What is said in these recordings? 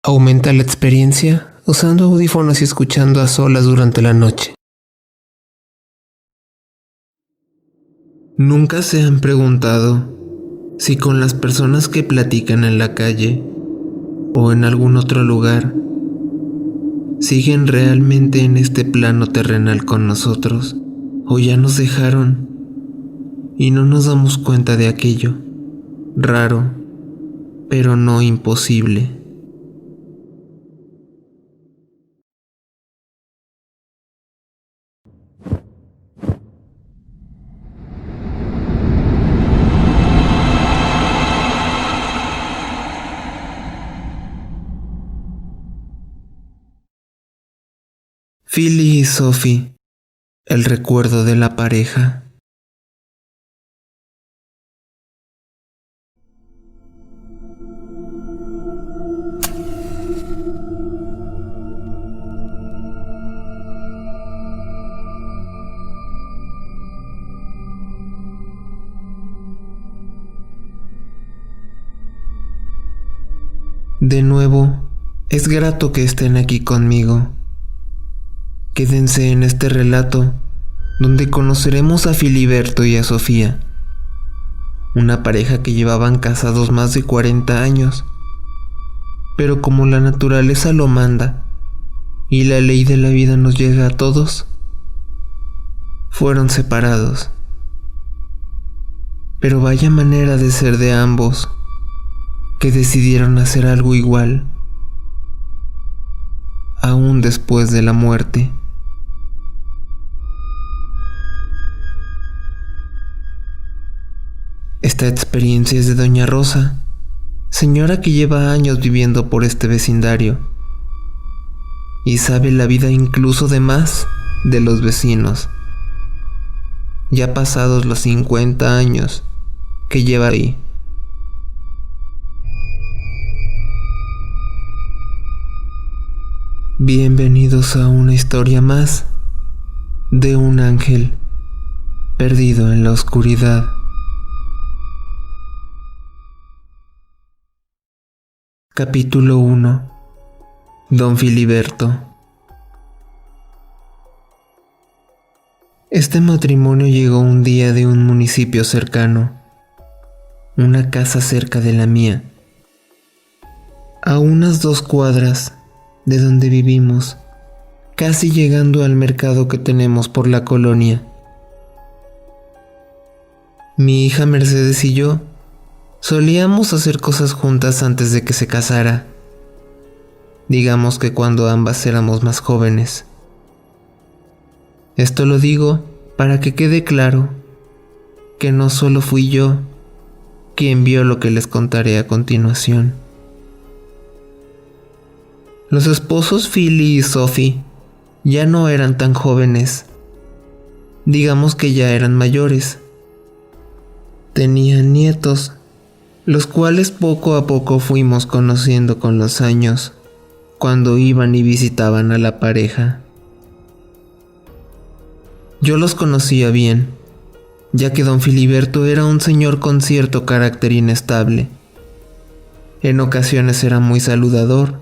Aumenta la experiencia usando audífonos y escuchando a solas durante la noche. ¿Nunca se han preguntado si con las personas que platican en la calle o en algún otro lugar siguen realmente en este plano terrenal con nosotros o ya nos dejaron y no nos damos cuenta de aquello? Raro, pero no imposible. Philly y Sophie, el recuerdo de la pareja. De nuevo, es grato que estén aquí conmigo. Quédense en este relato donde conoceremos a Filiberto y a Sofía, una pareja que llevaban casados más de 40 años, pero como la naturaleza lo manda y la ley de la vida nos llega a todos, fueron separados. Pero vaya manera de ser de ambos, que decidieron hacer algo igual, aún después de la muerte. Esta experiencia es de Doña Rosa, señora que lleva años viviendo por este vecindario y sabe la vida incluso de más de los vecinos, ya pasados los 50 años que lleva ahí. Bienvenidos a una historia más de un ángel perdido en la oscuridad. Capítulo 1. Don Filiberto. Este matrimonio llegó un día de un municipio cercano, una casa cerca de la mía, a unas 2 cuadras de donde vivimos, casi llegando al mercado que tenemos por la colonia. Mi hija Mercedes y yo solíamos hacer cosas juntas antes de que se casara. Digamos que cuando ambas éramos más jóvenes. Esto lo digo para que quede claro que no solo fui yo quien vio lo que les contaré a continuación. Los esposos Philly y Sophie ya no eran tan jóvenes. Digamos que ya eran mayores. Tenían nietos, los cuales poco a poco fuimos conociendo con los años, cuando iban y visitaban a la pareja. Yo los conocía bien, ya que don Filiberto era un señor con cierto carácter inestable. En ocasiones era muy saludador,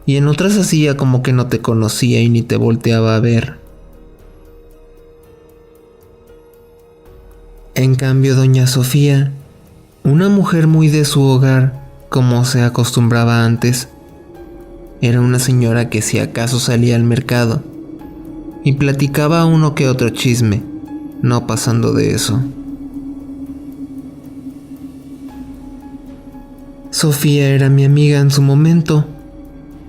y en otras hacía como que no te conocía y ni te volteaba a ver. En cambio, doña Sofía, una mujer muy de su hogar, como se acostumbraba antes, era una señora que si acaso salía al mercado y platicaba uno que otro chisme, no pasando de eso. Sofía era mi amiga en su momento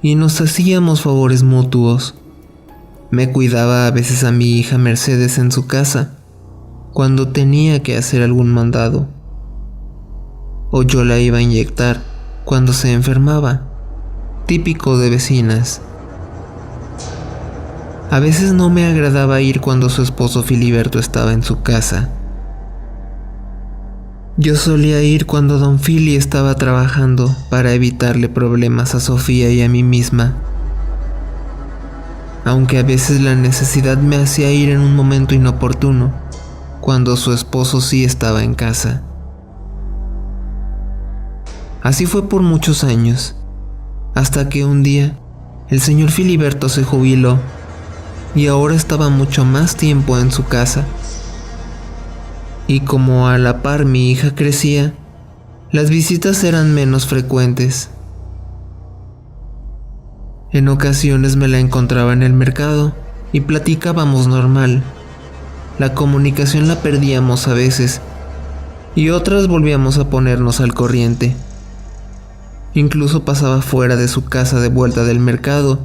y nos hacíamos favores mutuos. Me cuidaba a veces a mi hija Mercedes en su casa cuando tenía que hacer algún mandado, o yo la iba a inyectar cuando se enfermaba, típico de vecinas. A veces no me agradaba ir cuando su esposo Filiberto estaba en su casa. Yo solía ir cuando don Philly estaba trabajando para evitarle problemas a Sofía y a mí misma, aunque a veces la necesidad me hacía ir en un momento inoportuno, cuando su esposo sí estaba en casa. Así fue por muchos años, hasta que un día el señor Filiberto se jubiló y ahora estaba mucho más tiempo en su casa. Y como a la par mi hija crecía, las visitas eran menos frecuentes. En ocasiones me la encontraba en el mercado y platicábamos normal. La comunicación la perdíamos a veces y otras volvíamos a ponernos al corriente. Incluso pasaba fuera de su casa de vuelta del mercado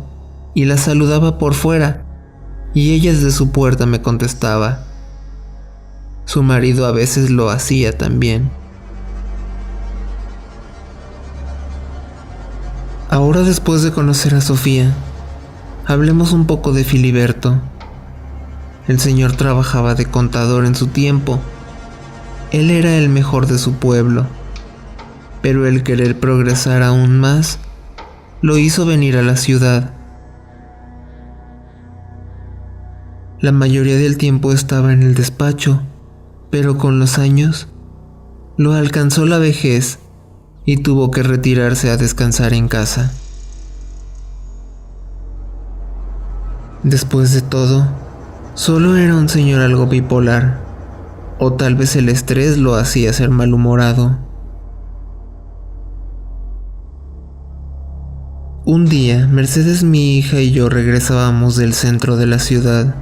y la saludaba por fuera y ella desde su puerta me contestaba. Su marido a veces lo hacía también. Ahora, después de conocer a Sofía, hablemos un poco de Filiberto. El señor trabajaba de contador en su tiempo. Él era el mejor de su pueblo, pero el querer progresar aún más lo hizo venir a la ciudad. La mayoría del tiempo estaba en el despacho, pero con los años lo alcanzó la vejez y tuvo que retirarse a descansar en casa. Después de todo, solo era un señor algo bipolar, o tal vez el estrés lo hacía ser malhumorado. Un día, Mercedes, mi hija y yo regresábamos del centro de la ciudad.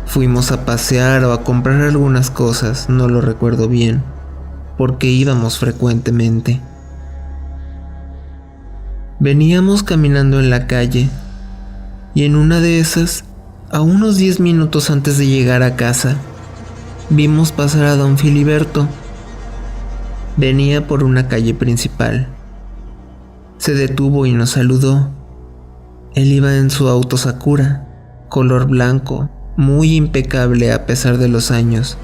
Fuimos a pasear o a comprar algunas cosas, no lo recuerdo bien, porque íbamos frecuentemente. Veníamos caminando en la calle, y en una de esas, a unos 10 minutos antes de llegar a casa, vimos pasar a don Filiberto. Venía por una calle principal. Se detuvo y nos saludó. Él iba en su auto Sakura, color blanco, muy impecable a pesar de los años.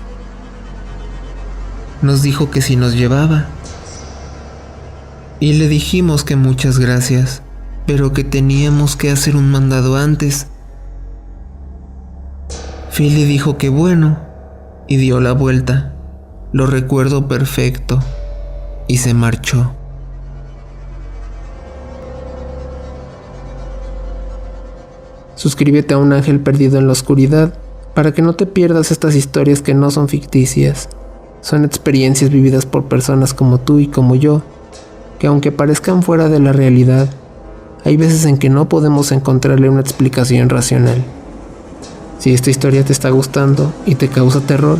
Nos dijo que si nos llevaba. Y le dijimos que muchas gracias, pero que teníamos que hacer un mandado antes. Phil le dijo que bueno, y dio la vuelta. Lo recuerdo perfecto, y se marchó. Suscríbete a Un Ángel Perdido en la Oscuridad para que no te pierdas estas historias que no son ficticias. Son experiencias vividas por personas como tú y como yo, que aunque parezcan fuera de la realidad, hay veces en que no podemos encontrarle una explicación racional. Si esta historia te está gustando y te causa terror,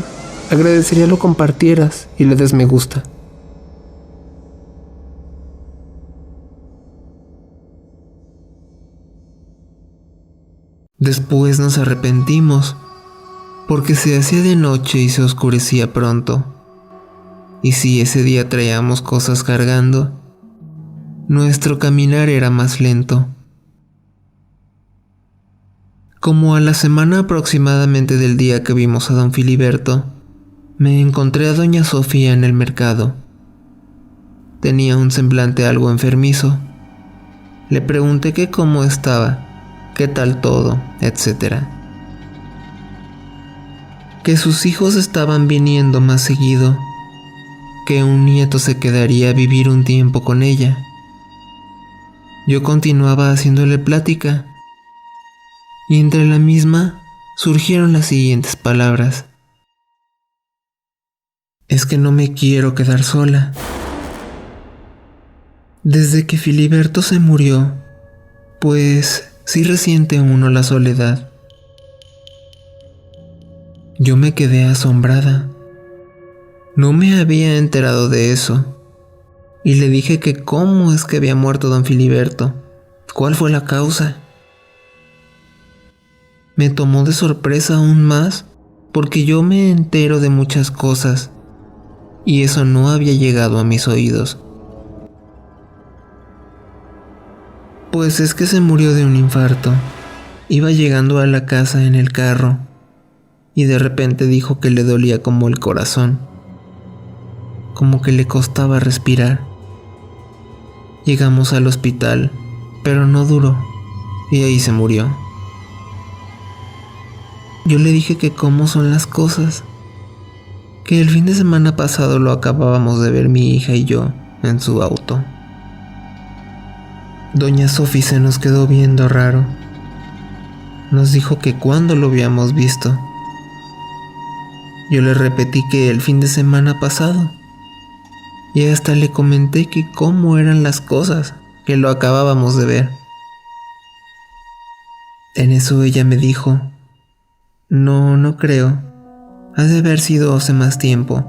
agradecería lo compartieras y le des me gusta. Después nos arrepentimos, porque se hacía de noche y se oscurecía pronto. Y si ese día traíamos cosas cargando, nuestro caminar era más lento. Como a la semana aproximadamente del día que vimos a don Filiberto, me encontré a doña Sofía en el mercado. Tenía un semblante algo enfermizo. Le pregunté que cómo estaba, qué tal todo, etc. Que sus hijos estaban viniendo más seguido, que un nieto se quedaría a vivir un tiempo con ella. Yo continuaba haciéndole plática, y entre la misma surgieron las siguientes palabras: es que no me quiero quedar sola. Desde que Filiberto se murió, pues sí resiente uno la soledad. Yo me quedé asombrada. No me había enterado de eso. Y le dije que cómo es que había muerto don Filiberto, cuál fue la causa. Me tomó de sorpresa aún más, porque yo me entero de muchas cosas, y eso no había llegado a mis oídos. Pues es que se murió de un infarto. Iba llegando a la casa en el carro, y de repente dijo que le dolía como el corazón, como que le costaba respirar. Llegamos al hospital, pero no duró, y ahí se murió. Yo le dije que cómo son las cosas, que el fin de semana pasado lo acabábamos de ver mi hija y yo en su auto. Doña Sophie se nos quedó viendo raro. Nos dijo que cuándo lo habíamos visto. Yo le repetí que el fin de semana pasado. Y hasta le comenté que cómo eran las cosas, que lo acabábamos de ver. En eso ella me dijo: no creo. Ha de haber sido hace más tiempo,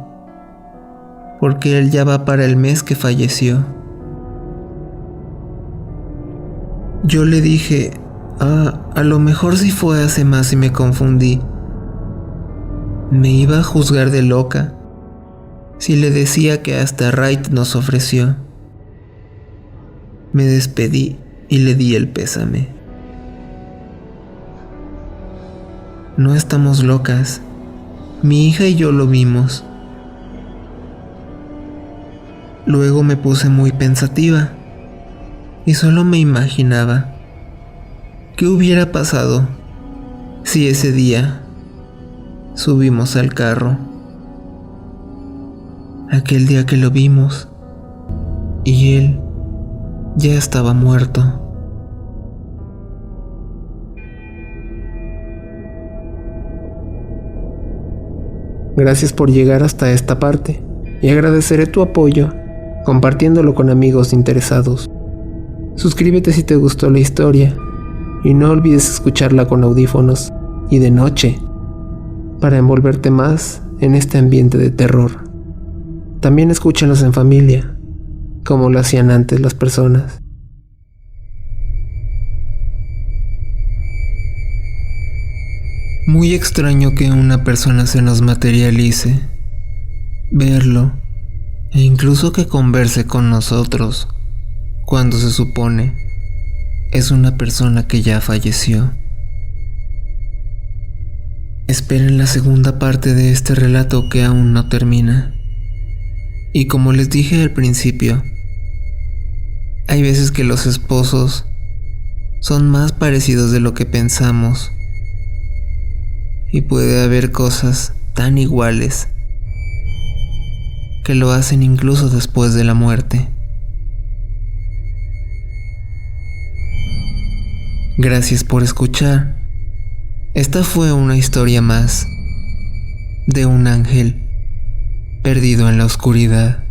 porque él ya va para el mes que falleció. Yo le dije: a lo mejor sí fue hace más y me confundí. Me iba a juzgar de loca si le decía que hasta Wright nos ofreció. Me despedí y le di el pésame. No estamos locas. Mi hija y yo lo vimos. Luego me puse muy pensativa y solo me imaginaba qué hubiera pasado si ese día subimos al carro. Aquel día que lo vimos y él ya estaba muerto. Gracias por llegar hasta esta parte y agradeceré tu apoyo compartiéndolo con amigos interesados. Suscríbete si te gustó la historia y no olvides escucharla con audífonos y de noche para envolverte más en este ambiente de terror. También escúchalos en familia, como lo hacían antes las personas. Muy extraño que una persona se nos materialice, verlo e incluso que converse con nosotros cuando se supone es una persona que ya falleció. Esperen la segunda parte de este relato que aún no termina. Y como les dije al principio, hay veces que los esposos son más parecidos de lo que pensamos. Y puede haber cosas tan iguales que lo hacen incluso después de la muerte. Gracias por escuchar. Esta fue una historia más de un ángel perdido en la oscuridad.